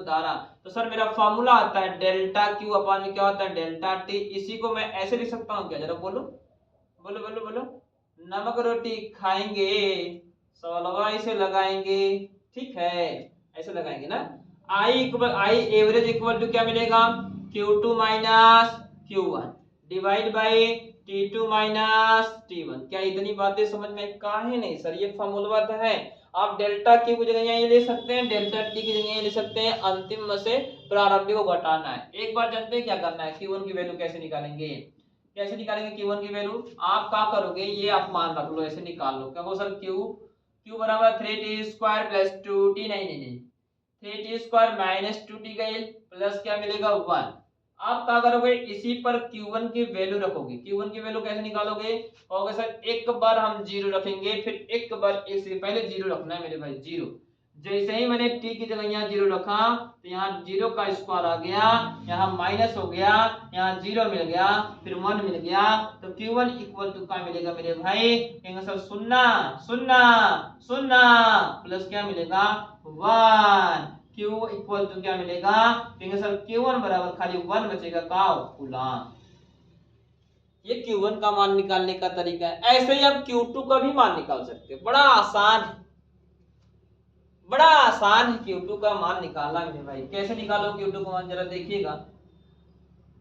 धारा, तो सर मेरा फॉर्मूला आता है डेल्टा क्यू अपॉन में क्या होता है, डेल्टा टी। इसी को मैं ऐसे लिख सकता हूँ क्या, जरा बोलो बोलो बोलो बोलो। नमक रोटी खाएंगे, सवालवा इसे लगाएंगे, ठीक है, ऐसे लगाएंगे ना। आई एवरेज इक्वल टू क्या मिलेगा, Q2 minus Q1 divide by T2 minus T1। क्या इतनी बातें समझ में काहे नहीं सर, ये फॉर्मूला तो है। आप डेल्टा क्यू की जगह ये ले सकते हैं, डेल्टा टी की जगह ये ले सकते हैं। अंतिम में से प्रारंभिक को घटाना है। एक बार जानते हैं क्या करना है, Q1 की वैल्यू कैसे निकालेंगे, Q1 की वैल्यू आप क्या करोगे, ये आप मान रख लो, ऐसे निकाल लो। क्या सर Q बराबर 3t स्क्वायर प्लस 2t, नहीं 3t स्क्वायर माइनस 2t का प्लस क्या मिलेगा 1। आप क्या करोगे, इसी पर Q1 की वैल्यू रखोगे। Q1 की वैल्यू कैसे निकालोगे, कहोगे सर एक बार हम 0 रखेंगे, फिर एक बार एक से पहले 0 रखना है मेरे भाई, 0। जैसे ही मैंने t की जगह यहाँ 0 रखा, तो यहाँ 0 का स्क्वायर आ गया, यहाँ माइनस हो गया, यहाँ 0 मिल गया, फिर 1 मिल गया, तो Q1 इक्वल टू क्या मिलेगा मेरे भाई, कहेंगे सर 0 प्लस क्या मिलेगा 1। Q इक्वल टू क्या मिलेगा, कहेंगे सर Q1 बराबर खाली 1 बचेगा का कूलम। ये Q1 का मान निकालने का तरीका है। ऐसे ही आप Q2 का भी मान निकाल सकते हैं, बड़ा आसान है, Q2 का मान निकालना मेरे भाई। कैसे निकालो Q2 का मान, जरा देखिएगा।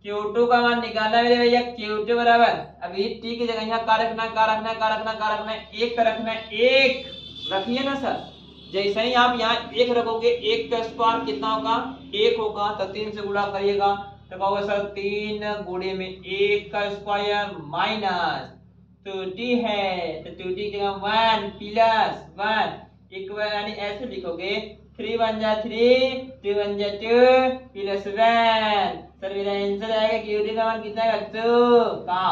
Q2 का मान निकालना मेरे भैया, Q2 बराबर, अभी t की जगह यहाँ का रखना, एक का रखना, एक रखिए ना सर। जैसे ही आप यहाँ 1 रखोगे, 1 का स्क्वायर कितना होगा 1 होगा, तो 3 से गुणा करिएगा, तो कहोगे सर 3 गुणे में 1 का स्क्वायर माइनस 2t है, तो 2t की जगह 1 प्लस 1 इक्वल, यानी ऐसे लिखोगे 3 1 जा 3, 2 1 जा 2 प्लस 1। सर मेरा आंसर आएगा Q2 का मान कितना है 2 का।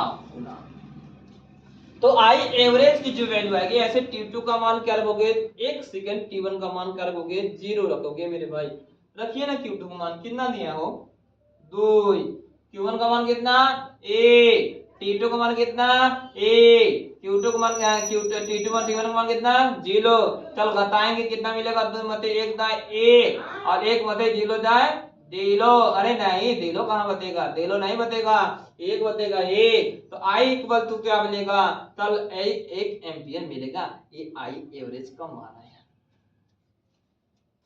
तो आई एवरेज की जो वैल्यू आएगी, ऐसे T2 का मान क्या रखोगे 1 सेकंड, T1 का मान क्या रखोगे 0 रखोगे मेरे भाई। रखिए ना Q2 का मान कितना दिया हो 2, Q1 का मान कितना 1, T2 का मान कितना 1, Q2 का मान T2 मान T1 का मान कितना 0। चल घटाएंगे कितना मिलेगा, 2 मते 1 दाए 1 और 1 मते 0 दाए 0। अरे नहीं, 0 कहां बतेगा, 0 नहीं बतेगा, 1 बतेगा 1। तो आई इक्वल टू क्या मिलेगा, कल 1 एम्पियर मिलेगा। ये आई एवरेज का मान है।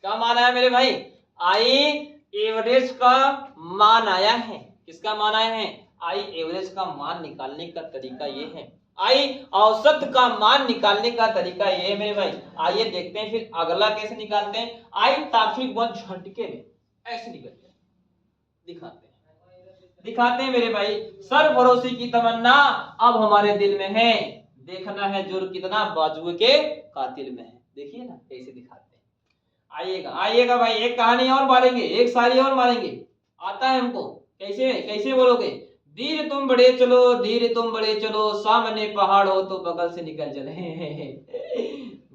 क्या मान आया मेरे भाई, आई एवरेज का मान आया है। किसका मान आया है, आई एवरेज का मान निकालने का तरीका ये है। आई औसत का मान निकालने का तरीका ये है मेरे भाई। आइए देखते हैं फिर अगला कैसे निकालते हैं। आई तार्किक बल झटके में ऐसे निकलते हैं, दिखाते हैं मेरे भाई। सर भरोसे की तमन्ना अब हमारे दिल में है, देखना है जोर कितना बाजुए के कातिल में है। देखिए ना कैसे दिखाते हैं। आइएगा भाई, एक कहानी और मारेंगे, एक शायरी और मारेंगे, आता है हमको। कैसे बोलोगे, धीरे तुम बड़े चलो, सामने पहाड़ हो तो बगल से निकल चले।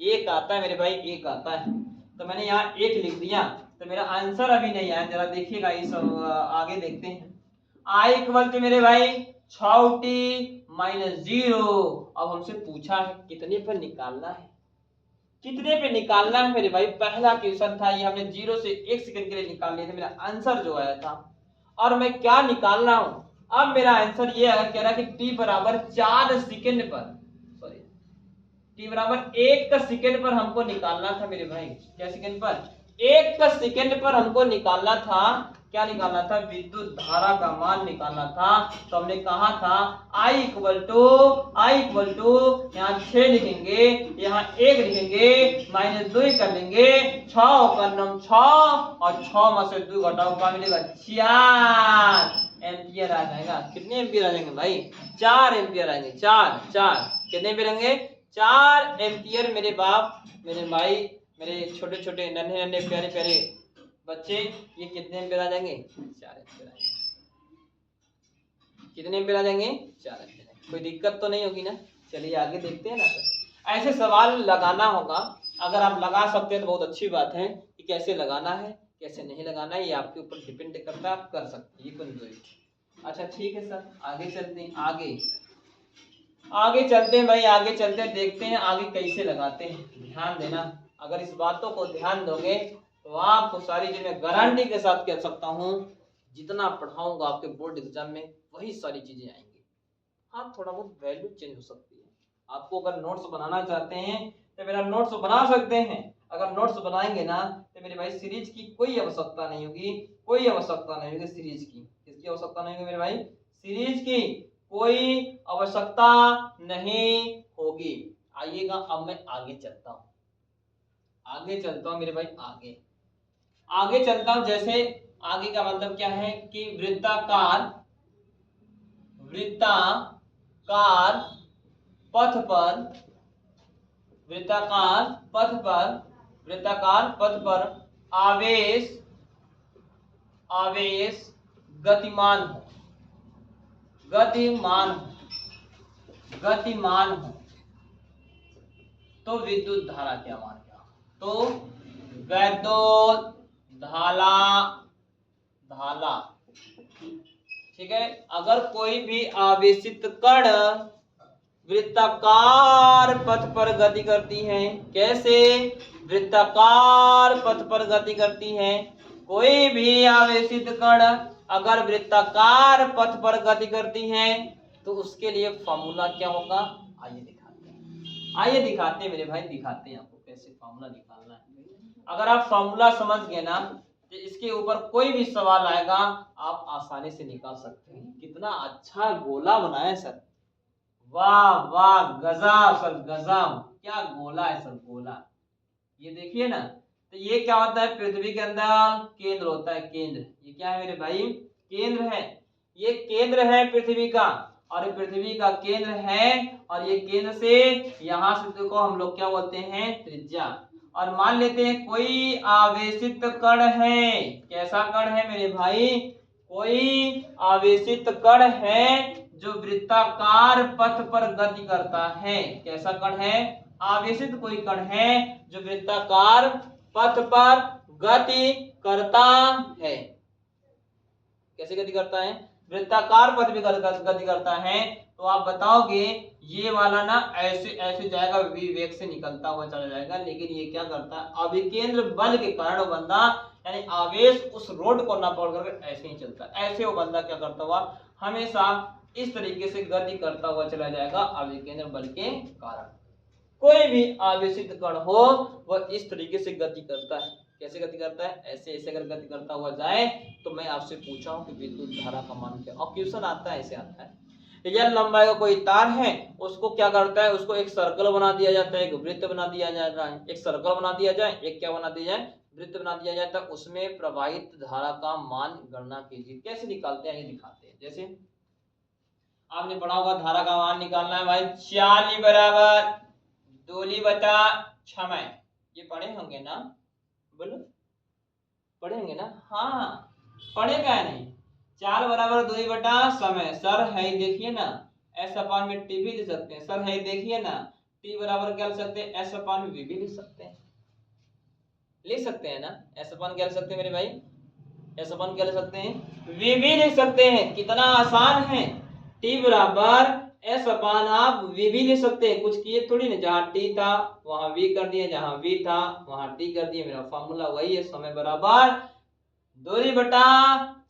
एक आता है मेरे भाई, एक आता है, तो मैंने यहाँ एक लिख दिया, तो मेरा आंसर अभी नहीं आया। जरा देखिएगा इस आगे देखते हैं। आई इक्वल टू मेरे भाई 6t माइनस 0। अब हमसे पूछा है कितने पर निकालना है, कितने पे निकालना है मेरे भाई। पहला क्वेश्चन था ये, हमने 0 से 1 सेकंड के लिए निकाल लिया था, मेरा आंसर जो आया था। और मैं क्या निकाल रहा हूं, अब मेरा आंसर ये कह रहा है कि t बराबर 4 सेकंड पर, सॉरी t बराबर 1 सेकंड पर हमको निकालना था मेरे भाई। क्या सेकंड पर? 1 सेकंड पर हमको निकालना था। क्या निकालना था? विद्युत धारा का मान निकालना था। तो हमने कहा था I इक्वल टू यहाँ 6 लिखेंगे, यहाँ 1 लिखेंगे, माइनस 2 कर लेंगे, 6 का नम 6 और 6 में से 2 घटाओ, क्या मिलेगा? 4 एम्पियर आ जाएगा। कितने एम्पियर आ जाएंगे भाई? 4 एम्पियर आएंगे। 4 4 कितने एम्पियर आएंगे? 4 एम्पियर मेरे बाप, मेरे भाई, मेरे छोटे छोटे नन्हे नन्हे प्यारे प्यारे बच्चे, ये कितने एम्पियर आ जाएंगे? 4 एम्पियर आएंगे। कितने एम्पियर आ जाएंगे? 4 एम्पियर। कोई दिक्कत तो नहीं होगी ना? चलिए आगे देखते हैं ना सर। ऐसे सवाल लगाना होगा, अगर आप लगा सकते हैं तो बहुत अच्छी बात है। कि कैसे लगाना है कैसे नहीं लगाना है ये आपके ऊपर डिपेंड करता है, आप कर सकते हैं, ये कोई नहीं। अच्छा ठीक है सर, आगे चलते हैं। आगे चलते हैं भाई, आगे चलते हैं, देखते हैं आगे कैसे लगाते हैं। ध्यान देना, अगर इस बातों को ध्यान दोगे तो आपको सारी चीजें मैं गारंटी के साथ कह सकता हूँ, जितना पढ़ाऊंगा आपके बोर्ड एग्जाम में वही सारी चीजें आएंगी। हाँ, थोड़ा बहुत वैल्यू चेंज हो सकती है। आपको अगर नोट्स बनाना चाहते हैं तो मेरा नोट्स बना सकते हैं। अगर नोट्स बनाएंगे ना तो मेरे भाई सीरीज की कोई आवश्यकता नहीं होगी, कोई आवश्यकता नहीं होगी सीरीज की। किसकी आवश्यकता नहीं होगी मेरे भाई? सीरीज की कोई आवश्यकता नहीं होगी। आइएगा, अब मैं आगे चलता हूँ, मेरे भाई। आगे चलता हूं। जैसे आगे का मतलब क्या है कि वृत्ताकार पथ पर आवेश गतिमान हो तो विद्युत धारा क्या मान क्या? तो वैद्युत धारा, ठीक है। अगर कोई भी आवेशित कण वृत्ताकार पथ पर गति करती है, कैसे? वृत्ताकार पथ पर गति करती है। कोई भी आवेशित कण अगर वृत्ताकार पथ पर गति करती है तो उसके लिए फॉर्मूला क्या होगा? आइए दिखाते हैं मेरे भाई, दिखाते हैं आपको कैसे फॉर्मूला निकालना है। अगर आप फॉर्मूला समझ गए ना तो इसके ऊपर कोई भी सवाल आएगा आप आसानी से निकाल सकते हैं। कितना अच्छा गोला बनाया सर, वाह वाह, गजब सर, गजब, क्या गोला है सर, गोला। ये देखिए ना, तो ये क्या होता है? पृथ्वी के अंदर केंद्र होता है, केंद्र। ये क्या है मेरे भाई? केंद्र है। ये केंद्र है पृथ्वी का, और ये पृथ्वी का केंद्र है, और ये केंद्र से यहां से देखो हम लोग क्या बोलते हैं? त्रिज्या। और मान लेते हैं कोई आवेशित कण है। कैसा कण है मेरे भाई? कोई आवेशित कण है जो वृत्ताकार पथ पर गति करता है। कैसा कण है? आवेशित कोई कण है जो वृत्ताकार पथ पर गति करता है। कैसे गति करता है? वृत्ताकार पथ भी गति करता है। तो आप बताओगे ये वाला ना ऐसे ऐसे जाएगा, विवेक से निकलता हुआ चला जाएगा, लेकिन ये क्या करता है? अभिकेंद्र बल के कारण वो बंदा, यानी आवेश उस रोड को ना पकड़ कर ऐसे ही चलता है। ऐसे वो बंदा क्या करता हुआ हमेशा इस तरीके से गति करता हुआ चला जाएगा अभिकेंद्र बल के कारण। कोई भी आवेशित कण हो वह इस तरीके से गति करता है। कैसे गति करता है? ऐसे ऐसे अगर गति करता हुआ जाए तो मैं आपसे पूछा हूं कि विद्युत धारा का मान क्या? और क्वेश्चन आता है, ऐसे आता है, एल लंबाई का कोई तार है, उसको क्या करता है? उसको एक सर्कल बना दिया जाता है, एक वृत्त बना दिया जाता है। एक सर्कल बना दिया जाए, एक क्या बना दिया जाए? वृत्त बना दिया जाता है। उसमें प्रवाहित धारा का मान गणना कीजिए। कैसे निकालते हैं ये दिखाते हैं। जैसे आपने पढ़ा होगा धारा का मान निकालना है भाई, 4 बराबर 2/6। ये पढ़े होंगे ना? बोलो, पढ़े होंगे ना? हाँ, पढ़े क्या नहीं? 4 बराबर 2/6 सर है, देखिए ना, S/T भी दे सकते हैं। सर है, देखिए ना, टी बराबर क्या लिख सकते हैं, एस अपान वी भी लिख सकते हैं, लिख सकते हैं ना। एस अपान क्या लिख सकते हैं मेरे भाई, एस अपान क्या लिख सकते हैं, वी भी लिख सकते हैं। कितना आसान है, टी बराबर एस अपान आप वी भी लिख सकते हैं, कुछ किए थोड़ी ना, जहां टी था वहां वी कर दिए, जहां वी था वहां टी कर दिए, मेरा फॉर्मूला वही है, समय बराबर दूरी बटा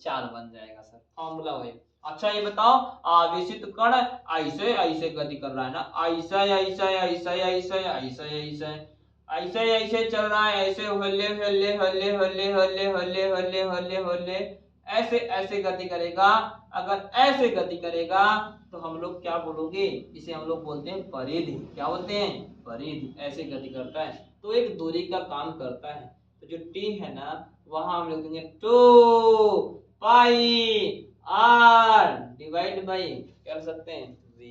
4 बन जाएगा सर, फॉर्मूला वही। अच्छा ये बताओ, आवेशित कण ऐसे ऐसे गति कर रहा है ना, ऐसा ऐसा ऐसा ऐसा ऐसा ऐसा ऐसे ऐसे चल रहा है, ऐसे हल्ले हल्ले हल्ले हल्ले हल्ले हल्ले हल्ले हल्ले हल्ले ऐसे ऐसे गति करेगा। अगर ऐसे गति करेगा तो हम लोग क्या बोलोगे, इसे हम लोग बोलते हैं परिधि। क्या बोलते हैं, परिधि। ऐसे गति करता है तो एक दूरी का काम करता है। तो जो टी है ना, वहां हम लोग देंगे 2 पाई आर डिवाइड बाई क्या लिख सकते हैं, वी।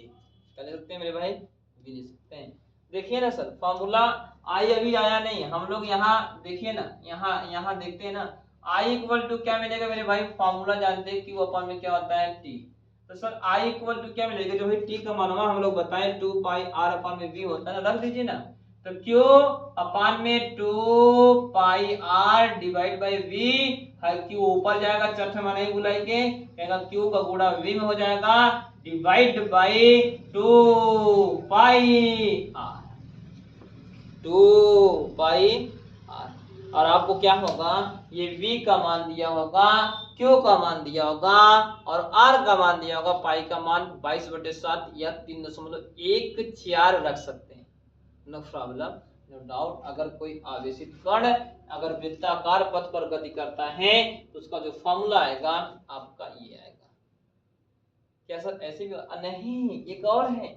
क्या लिख सकते हैं मेरे भाई, वी लिख सकते हैं। देखिए ना सर, फॉर्मूला आई अभी आया नहीं, हम लोग यहाँ देखिए ना, यहाँ देखते हैं ना, आई इक्वल टू क्या मिलेगा मेरे भाई, फॉर्मूला जानते हैं क्यू अपॉन में क्या होता है, टी। तो सर आई इक्वल टू क्या मिलेगा, जो भाई टी का मान हम लोग बताएं 2 पाई आर अपॉन में वी होता है ना, रख दीजिए ना। तो क्यू अपान में 2 pi are divide by we है, क्यू ऊपर जाएगा, चरखे में नहीं बुलाएंगे, कहेगा क्यू का गुणा वी में हो जाएगा, divide by 2 pi R, 2 pi R. और आपको क्या होगा, ये v का मान दिया होगा, q का मान दिया होगा और r का मान दिया होगा, पाई का मान 22/7 या 3.14 रख सकते हैं, नो प्रॉब्लम, नो डाउट। अगर कोई आवेशित कण अगर वृत्ताकार पथ पर गति करता है तो उसका जो फॉर्मूला आएगा आपका ये आएगा। क्या सर ऐसे भी नहीं, एक और है,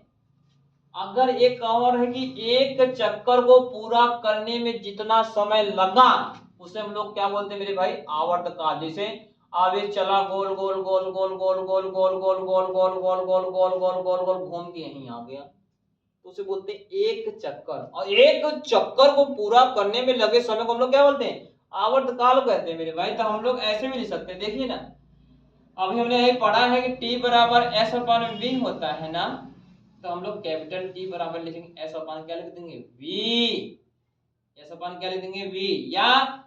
अगर एक और है कि एक चक्कर को पूरा करने में जितना समय लगा उसे हम लोग क्या बोलते हैं मेरे भाई, आवर्तकाल। जैसे आवेश चला गोल गोल गोल गोल गोल गोल गोल गोल गोल गोल गोल गोल गोल गोल गोल गोल घूम के यहीं आ गया, तो उसे बोलते हैं एक चक्कर। और एक चक्कर को पूरा करने में लगे समय को हम लोग क्या बोलते हैं, आवर्तकाल कहते हैं मेरे भाई। तो हम लोग ऐसे भी लिख सकते हैं, देखिए ना, अभी हमने यही पढ़ा है कि टी बराबर एस अपान वी होता है ना, तो हम लोग कैपिटल टी बराबर लिखेंगे एस अपान क्या लिख देंगे, वी। एस अपान क्या लिख देंगे, वी। या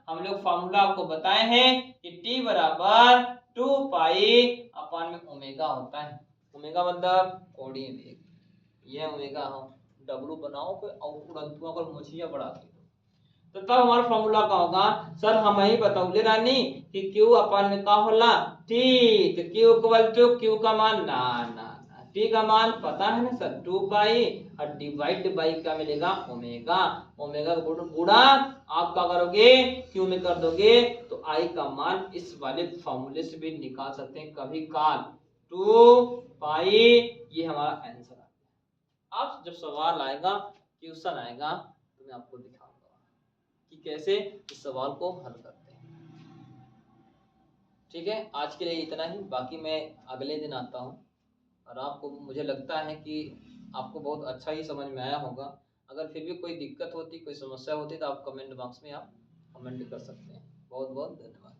हम लोग फॉर्मूला आपको बताए हैं कि टी बराबर 2 पाई अपान में ओमेगा होता है। ओमेगा मतलब कोणीय वेग, ये ओमेगा हो, डब्लू बनाओ कोई उड़ंतुआ को मछिया बढ़ा के, तो तब हमारा फॉर्मूला का होगा, सर हम ही बताऊले रानी कि क्यू अपान में का होला, टी। तो क्यू इक्वल टू क्यू का मान ना ना टी का मान पता है ना सर 2 पाई और डिवाइड बाई क्या मिलेगा, ओमेगा। ओमेगा का गुणा आप क्या करोगे, क्यू में कर दोगे, तो आई का मान इस वाले फॉर्मूले से भी निकाल सकते हैं कभी काल, 2 पाई। ये हमारा आंसर आ गया। अब जब सवाल आएगा, क्वेश्चन आएगा, तो मैं आपको दिखाऊंगा कि कैसे इस सवाल को हल करते हैं। ठीक है, आज के लिए इतना ही, बाकी मैं अगले दिन आता हूँ। और आपको, मुझे लगता है कि आपको बहुत अच्छा ही समझ में आया होगा। अगर फिर भी कोई दिक्कत होती, कोई समस्या होती, तो आप कमेंट बॉक्स में आप कमेंट कर सकते हैं। बहुत बहुत धन्यवाद।